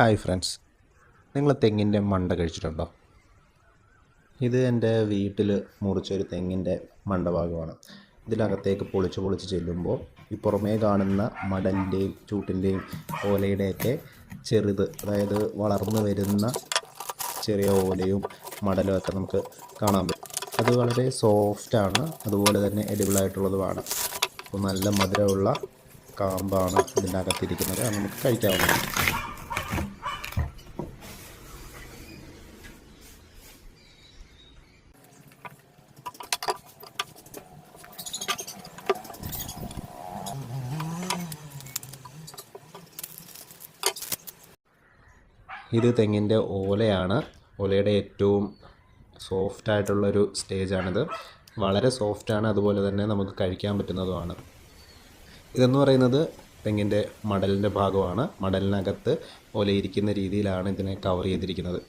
Hi friends, നിങ്ങൾ തെങ്ങിൻ്റെ മണ്ട കഴിച്ചിട്ടുണ്ടോ? ഇത് എൻ്റെ വീട്ടിൽ മുറിച്ചൊരു തെങ്ങിൻ്റെ മണ്ടഭാഗമാണ്. ഇതിനകത്തേക്ക് പൊളിച്ച് ചെല്ലുമ്പോൾ ഈ പുറമേ കാണുന്ന മടലിൻ്റെയും ചൂട്ടിൻ്റെയും ഓലയുടെയൊക്കെ ചെറുത്, അതായത് വളർന്നു വരുന്ന ചെറിയ ഓലയും മടലും ഒക്കെ നമുക്ക് കാണാൻ പറ്റും. അത് വളരെ സോഫ്റ്റാണ്, അതുപോലെ തന്നെ എഡിബിളായിട്ടുള്ളതുമാണ്. അപ്പോൾ നല്ല മധുരമുള്ള കാമ്പാണ് ഇതിനകത്തിരിക്കുന്നത്, അത് നമുക്ക് കഴിക്കാവുന്നതാണ്. ഇത് തെങ്ങിൻ്റെ ഓലയാണ്. ഓലയുടെ ഏറ്റവും സോഫ്റ്റായിട്ടുള്ളൊരു സ്റ്റേജാണിത്. വളരെ സോഫ്റ്റാണ്, അതുപോലെ തന്നെ നമുക്ക് കഴിക്കാൻ പറ്റുന്നതുമാണ്. ഇതെന്ന് പറയുന്നത് തെങ്ങിൻ്റെ മടലിൻ്റെ ഭാഗമാണ്. മടലിനകത്ത് ഓലയിരിക്കുന്ന രീതിയിലാണ് ഇതിനെ കവർ ചെയ്തിരിക്കുന്നത്.